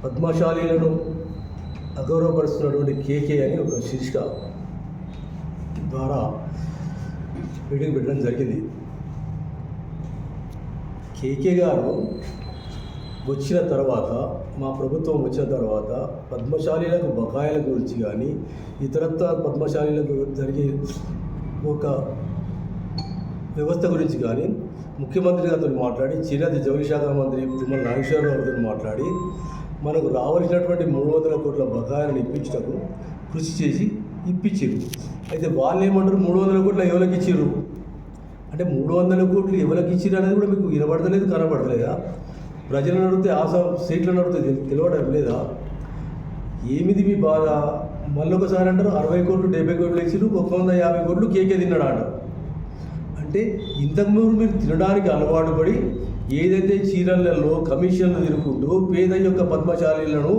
పద్మశాలీలను అగౌరవపరుస్తున్నటువంటి కేకే అని ఒక శీర్షిక ద్వారా మీటింగ్ పెట్టడం జరిగింది. కేకే గారు వచ్చిన తర్వాత, మా ప్రభుత్వం వచ్చిన తర్వాత పద్మశాలీలకు బకాయిల గురించి కానీ ఇతరత్ర పద్మశాలీలకు జరిగే ఒక వ్యవస్థ గురించి కానీ ముఖ్యమంత్రి గారితో మాట్లాడి, చేనేత జౌళి శాఖ మంత్రి తుమ్మల నాగేశ్వరరావుతో మాట్లాడి మనకు రావాల్సినటువంటి 300 కోట్ల బకాయిలను ఇప్పించటకు కృషి చేసి ఇప్పించారు. అయితే వాళ్ళు ఏమంటారు, 300 కోట్ల ఎవరికి ఇచ్చారు అంటే 300 కోట్లు ఎవరికి ఇచ్చారు అనేది కూడా మీకు వినబడతలేదు, కనబడతలేదా? ప్రజలను అడిగితే సీట్లను అడిగితే తెలియడం లేదా? ఏమిది మీ బాధ? మళ్ళొకసారి అంటారు 60 కోట్లు 70 కోట్లు ఇచ్చారు, 150 కోట్లు కేకే తిన్నాడు అంటారు. అంటే ఇంతకుముందు మీరు తినడానికి అలవాటు పడి ఏదైతే చీరలలో కమిషన్లు తిరుగుకుంటూ పేద యొక్క పద్మశాలీలను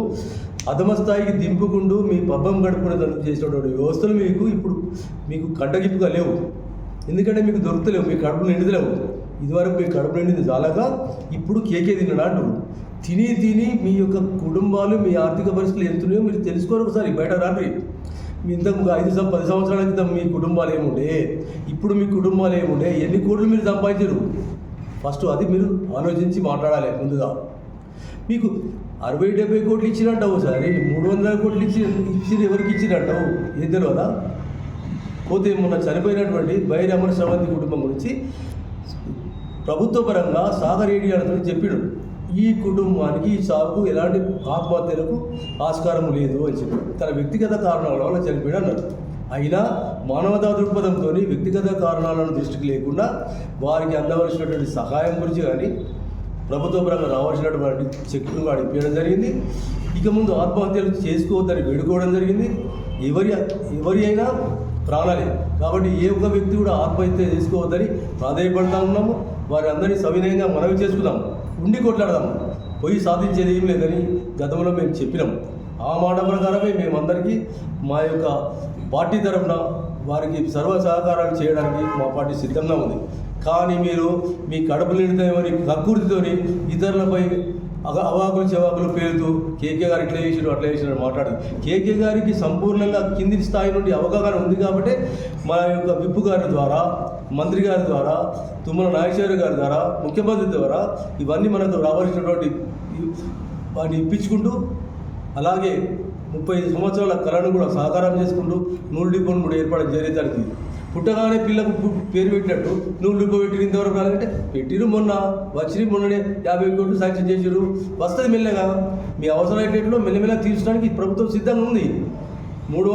అధమ స్థాయికి దింపుకుంటూ మీ పబ్బం గడుపుకునేందుకు చేసినటువంటి వ్యవస్థలు మీకు కంటగింపుగా లేవు. ఎందుకంటే మీకు దొరుకుతలేవు, మీ కడుపులు నిండుదలేవు. ఇదివరకు మీ కడుపు నిండింది చాలాగా ఇప్పుడు కేకే తిన్నాడు అంటారు. తిని మీ యొక్క కుటుంబాలు, మీ ఆర్థిక పరిస్థితులు ఎంతున్నాయో మీరు తెలుసుకోరు. ఒకసారి బయట రాత్రి మీ ఇంతకు 10 సంవత్సరాల క్రితం మీ కుటుంబాలు ఏముండే, ఇప్పుడు మీ కుటుంబాలు ఏముండే, ఎన్ని కోట్లు మీరు సంపాదించరు? ఫస్ట్ అది మీరు ఆలోచించి మాట్లాడాలి. ముందుగా మీకు 60-70 కోట్లు ఇచ్చినట్టావు, సరే 300 కోట్లు ఇచ్చి ఎవరికి ఇచ్చినట్టావు ఏం తెలియదా? పోతే మొన్న చనిపోయినటువంటి బైరి అమర శ్రవంతి కుటుంబం గురించి ప్రభుత్వ పరంగా సాగర్ రెడ్డి గారితో చెప్పాడు, ఈ కుటుంబానికి ఈ సాగు ఎలాంటి ఆత్మహత్యలకు ఆస్కారం లేదు అని చెప్పి తన వ్యక్తిగత కారణాల వల్ల చనిపోయాడు అన్నారు. అయినా మానవతా దృక్పథంతో వ్యక్తిగత కారణాలను దృష్టికి లేకుండా వారికి అందవలసినటువంటి సహాయం గురించి కానీ ప్రభుత్వ పరంగా రావాల్సినటువంటి చెక్కులు వాడు ఇప్పించడం జరిగింది. ఇక ముందు ఆత్మహత్యలు చేసుకోవద్దని వేడుకోవడం జరిగింది. ఎవరి అయినా ప్రాణాలే కాబట్టి ఏ ఒక్క వ్యక్తి కూడా ఆత్మహత్య చేసుకోవద్దని ప్రాధాన్యపడతా ఉన్నాము. వారి అందరినీ సవినయంగా మనవి చేసుకుందాం, ఉండి కొట్లాడదాము. పోయి సాధించేది ఏం లేదని గతంలో మేము చెప్పినాం. ఆ మాట ప్రకారమే మేమందరికీ మా యొక్క పార్టీ తరఫున వారికి సర్వ సహకారాలు చేయడానికి మా పార్టీ సిద్ధంగా ఉంది. కానీ మీరు మీ కడుపు నిండుతామని కక్కుర్తితోని ఇతరులపై అవాకులు చెవాకులు పేరుతూ కేకే గారు ఇట్లా చేసినారు అట్లా చేసినారు మాట్లాడదు. కేకే గారికి సంపూర్ణంగా కింది స్థాయి నుండి అవగాహన ఉంది కాబట్టి మా యొక్క విప్పు గారి ద్వారా, మంత్రి గారి ద్వారా, తుమ్మల నాగేశ్వర గారి ద్వారా, ముఖ్యమంత్రి ద్వారా ఇవన్నీ మనకు రావాల్సినటువంటి వాటిని ఇప్పించుకుంటూ, అలాగే 35 సంవత్సరాల కళను కూడా సహకారం చేసుకుంటూ 100 డిపోను కూడా ఏర్పడడం జరిగింది. పుట్టగానే పిల్లకు పేరు పెట్టినట్టు 100 డిపో పెట్టిన ఇంతవరకు రాలంటే పెట్టిరు. మొన్ననే 50 కోట్లు శాంక్షన్ చేసిరు. వస్తుంది మెల్లగా. మీ అవసరం అయ్యేటట్లు మెల్లమెల్ల తీర్చడానికి ప్రభుత్వం సిద్ధంగా ఉంది. 3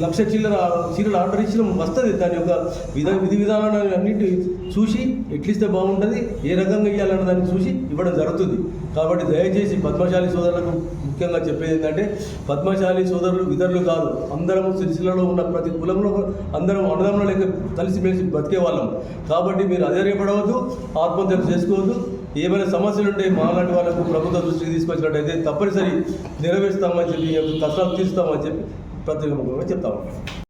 లక్ష చీరలు ఆర్డర్ ఇచ్చిన వస్తుంది. దాని యొక్క విధి విధానాలు అన్నింటి చూసి ఎట్లిస్తే బాగుంటుంది, ఏ రకంగా ఇవ్వాలన్న దాన్ని చూసి ఇవ్వడం జరుగుతుంది. కాబట్టి దయచేసి పద్మశాలి సోదరులకు ముఖ్యంగా చెప్పేది ఏంటంటే, పద్మశాలి సోదరులు ఇతరులు కాదు, అందరము సిరిసిల్లలో ఉన్న ప్రతి కులంలో అందరం అన్నదమ్ముల లెక్క కలిసిమెలిసి బతికే వాళ్ళం. కాబట్టి మీరు అధైర్యపడవద్దు, ఆత్మహత్యలు చేసుకోవద్దు. ఏమైనా సమస్యలు ఉంటే మాలాంటి వాళ్ళకు ప్రభుత్వ దృష్టికి తీసుకొచ్చినట్టయితే తప్పనిసరి నెరవేరుస్తామని చెప్పి, కష్టాలు తీరుస్తామని చెప్పి ప్రతి చెప్తాము.